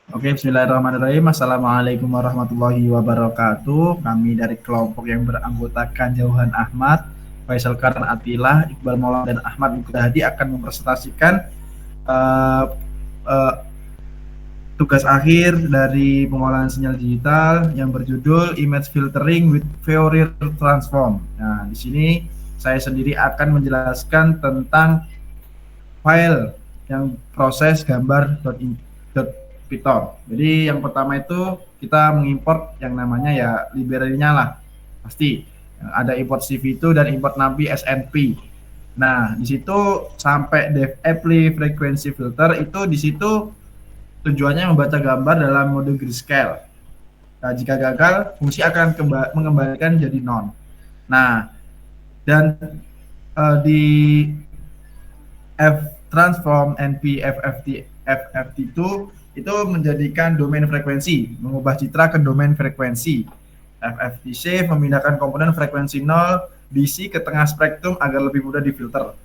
Oke, bismillahirrahmanirrahim. Assalamualaikum warahmatullahi wabarakatuh. Kami dari kelompok yang beranggotakan Jauhan Ahmad, Faisal Karan Atilah, Iqbal Maulana, dan Ahmad Muqtahadi akan mempresentasikan uh, uh, tugas akhir dari pengolahan sinyal digital yang berjudul Image Filtering with Fourier Transform. Nah, di sini saya sendiri akan menjelaskan tentang file yang proses gambar.pitor. Jadi yang pertama itu kita mengimport yang namanya ya library-nya lah. Pasti ada import CV2 dan import NAMPI SNP. Nah, di situ sampai dev apply frequency filter itu di situ tujuannya membaca gambar dalam mode grayscale. Nah, jika gagal, fungsi akan mengembalikan jadi non. Nah, dan di F transform NP FFT itu menjadikan domain frekuensi, mengubah citra ke domain frekuensi. FFT save memindahkan komponen frekuensi 0 DC ke tengah spektrum agar lebih mudah difilter.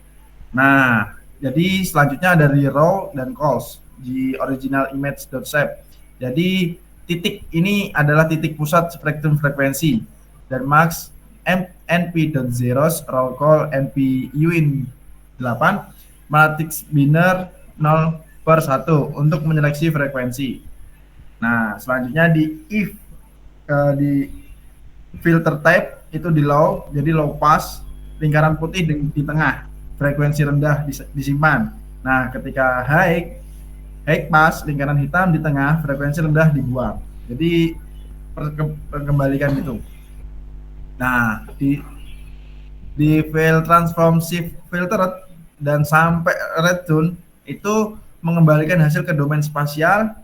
Nah, jadi selanjutnya ada raw dan calls di original image.shape. Jadi titik ini adalah titik pusat spektrum frekuensi dan max np.zeros raw call np uin 8 matrix binner 0/1 untuk menyeleksi frekuensi. Nah, selanjutnya di if di filter type itu di low, jadi low pass, lingkaran putih di tengah, frekuensi rendah disimpan. Nah, ketika high pass, lingkaran hitam di tengah, frekuensi rendah dibuang. Jadi perkembalikan itu. Nah, di file transform shift filter dan sampai red zone itu mengembalikan hasil ke domain spasial,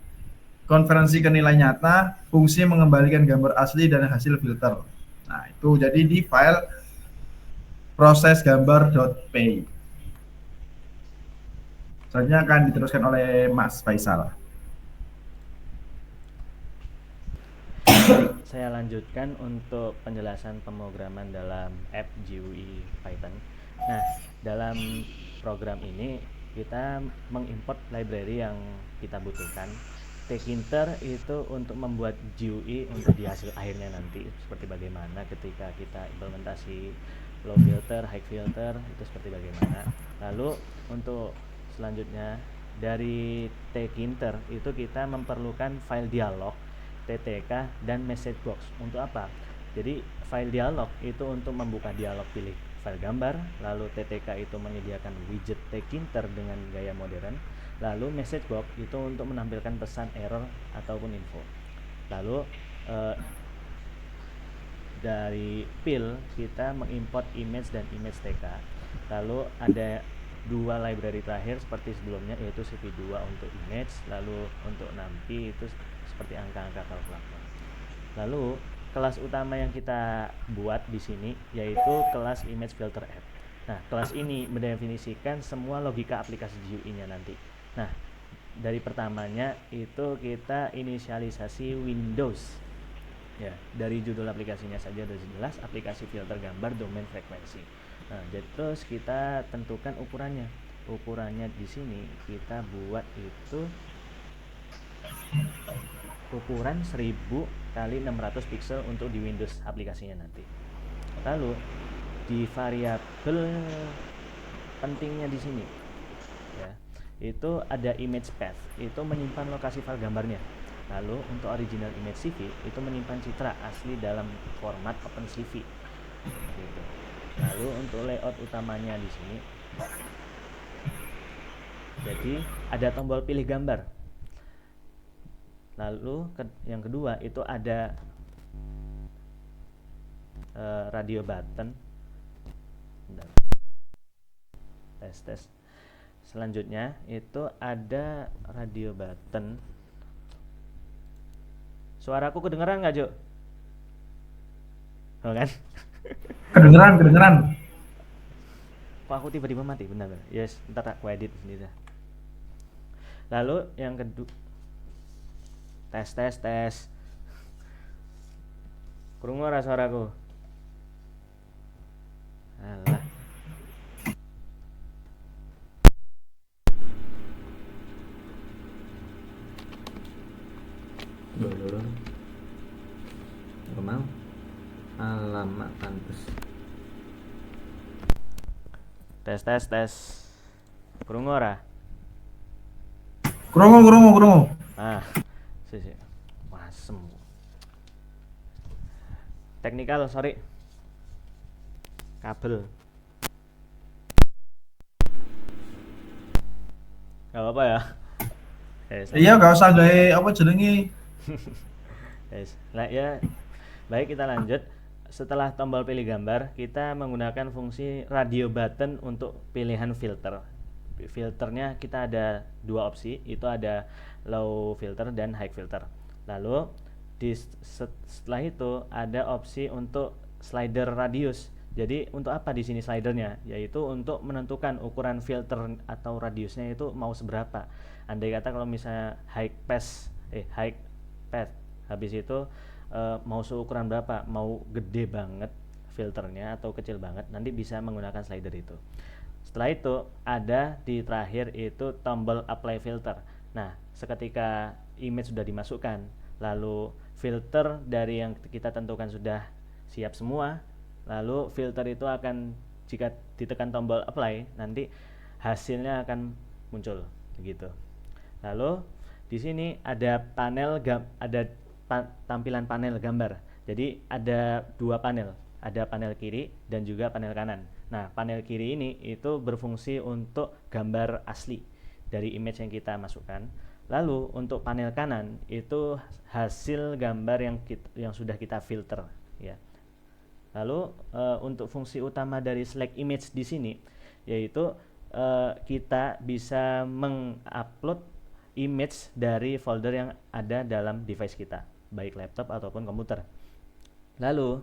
konferensi ke nilai nyata, fungsi mengembalikan gambar asli dan hasil filter. Nah, itu jadi di file proses gambar.py. Selanjutnya akan diteruskan oleh Mas Faisal. Saya lanjutkan untuk penjelasan pemrograman dalam app GUI Python. Nah, dalam program ini kita mengimport library yang kita butuhkan. Tkinter itu untuk membuat GUI untuk di hasil akhirnya nanti seperti bagaimana ketika kita implementasi low filter, high filter itu seperti bagaimana. Lalu untuk selanjutnya dari Tkinter itu kita memerlukan file dialog, TTK, dan message box. Untuk apa? Jadi file dialog itu untuk membuka dialog pilih file gambar, lalu TTK itu menyediakan widget Tkinter dengan gaya modern, lalu message box itu untuk menampilkan pesan error ataupun info. Lalu dari pil kita mengimport image dan image TK. Lalu ada dua library terakhir seperti sebelumnya, yaitu CV2 untuk image, lalu untuk NumPy itu seperti angka-angka kalkulator. Lalu kelas utama yang kita buat di sini yaitu kelas image filter app. Nah, kelas ini mendefinisikan semua logika aplikasi GUI-nya nanti. Nah, dari pertamanya itu kita inisialisasi Windows. Ya, dari judul aplikasinya saja sudah jelas, aplikasi filter gambar domain frekuensi. Nah, jadi terus kita tentukan ukurannya. Ukurannya di sini kita buat itu ukuran 1000 kali 600 pixel untuk di Windows aplikasinya nanti. Lalu di variabel pentingnya di sini ya, itu ada image path, itu menyimpan lokasi file gambarnya. Lalu untuk original image CV itu menyimpan citra asli dalam format OpenCV gitu. Lalu untuk layout utamanya di sini, jadi ada tombol pilih gambar. Lalu yang kedua itu ada radio button. Tes. Selanjutnya itu ada radio button. Suaraku kedengeran nggak, Jo? Oh kan? Kedengeran. Kok aku tiba-tiba mati? Benar. Yes, ntar aku edit sendiri. Lalu yang kedua, tes. Krungu ora suaraku? Alah. Blur normal, alamat kampus. Tes. Krungu ora? Krungu. Ah, sih. Masem. Teknikal, sorry. Kabel. Gak apa-apa ya. Iya, gak usah gawe apa jenenge. Lah ya, baik kita lanjut. Setelah tombol pilih gambar, kita menggunakan fungsi radio button untuk pilihan filter. Filternya kita ada dua opsi, itu ada low filter dan high filter. Lalu setelah itu ada opsi untuk slider radius. Jadi untuk apa di sini slidernya? Yaitu untuk menentukan ukuran filter atau radiusnya itu mau seberapa. Andai kata kalau misalnya high path, habis itu mau seukuran berapa, mau gede banget filternya atau kecil banget, nanti bisa menggunakan slider itu. Setelah itu ada di terakhir itu tombol apply filter. Nah, seketika image sudah dimasukkan, lalu filter dari yang kita tentukan sudah siap semua, lalu filter itu akan, jika ditekan tombol apply, nanti hasilnya akan muncul begitu. Lalu di sini ada tampilan panel gambar. Jadi ada dua panel, ada panel kiri dan juga panel kanan. Nah, panel kiri ini itu berfungsi untuk gambar asli dari image yang kita masukkan. Lalu untuk panel kanan itu hasil gambar yang sudah kita filter, ya. Lalu untuk fungsi utama dari select image di sini yaitu kita bisa mengupload image dari folder yang ada dalam device kita, baik laptop ataupun komputer. Lalu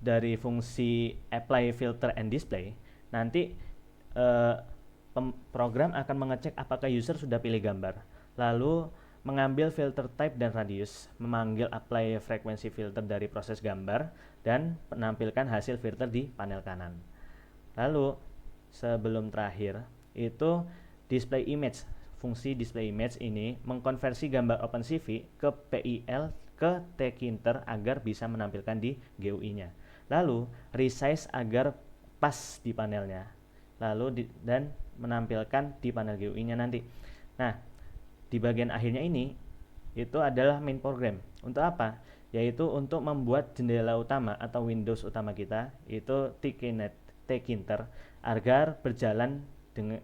dari fungsi apply filter and display, nanti program akan mengecek apakah user sudah pilih gambar, lalu mengambil filter type dan radius, memanggil apply frekuensi filter dari proses gambar, dan menampilkan hasil filter di panel kanan. Lalu sebelum terakhir itu display image. Fungsi display image ini mengkonversi gambar OpenCV ke PIL ke tkinter agar bisa menampilkan di GUI-nya. Lalu resize agar pas di panelnya. Lalu dan menampilkan di panel GUI-nya nanti. Nah, di bagian akhirnya ini itu adalah main program. Untuk apa? Yaitu untuk membuat jendela utama atau Windows utama kita itu tkinter agar berjalan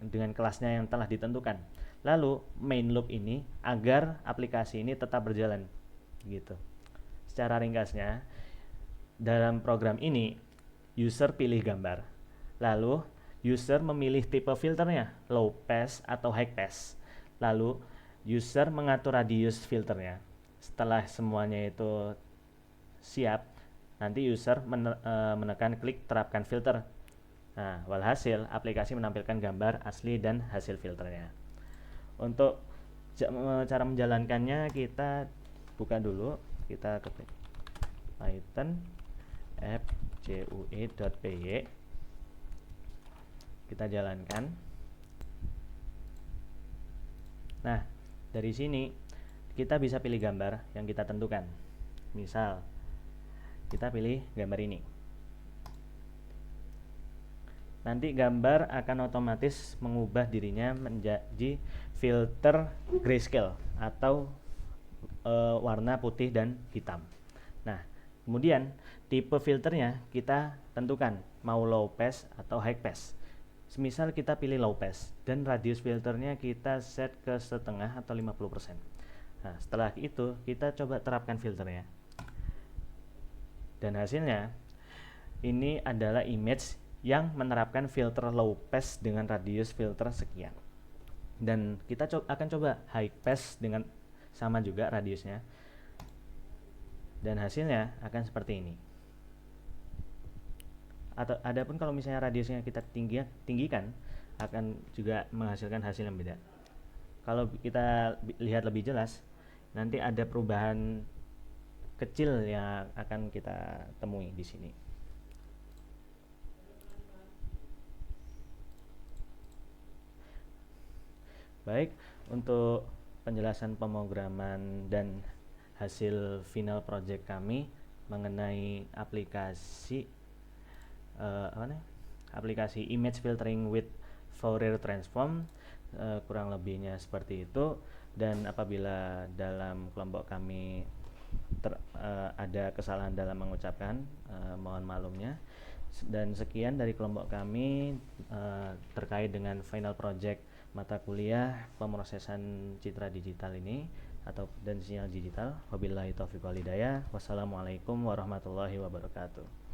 dengan kelasnya yang telah ditentukan. Lalu main loop ini agar aplikasi ini tetap berjalan gitu. Secara ringkasnya, dalam program ini user pilih gambar, lalu user memilih tipe filternya, low pass atau high pass, lalu user mengatur radius filternya. Setelah semuanya itu siap, nanti user menekan klik terapkan filter. Nah, walhasil aplikasi menampilkan gambar asli dan hasil filternya. Untuk cara menjalankannya kita buka dulu, kita ketik Python fjue.py, kita jalankan. Nah, dari sini kita bisa pilih gambar yang kita tentukan. Misal kita pilih gambar ini. Nanti gambar akan otomatis mengubah dirinya menjadi filter grayscale atau warna putih dan hitam. Nah, kemudian tipe filternya kita tentukan mau low pass atau high pass. Semisal kita pilih low pass dan radius filternya kita set ke setengah atau 50%. Nah, setelah itu kita coba terapkan filternya. Dan hasilnya ini adalah image yang menerapkan filter low pass dengan radius filter sekian. Dan kita akan coba high pass dengan sama juga radiusnya. Dan hasilnya akan seperti ini. Adapun kalau misalnya radiusnya kita tinggikan, akan juga menghasilkan hasil yang beda. Kalau kita lihat lebih jelas, nanti ada perubahan kecil yang akan kita temui di sini. Baik, untuk penjelasan pemrograman dan hasil final project kami mengenai aplikasi aplikasi image filtering with Fourier transform, kurang lebihnya seperti itu. Dan apabila dalam kelompok kami ada kesalahan dalam mengucapkan, mohon maklumnya. Dan sekian dari kelompok kami terkait dengan final project mata kuliah pemrosesan citra digital ini dan sinyal digital. Wabillahi taufiq wal hidayah. Wassalamualaikum warahmatullahi wabarakatuh.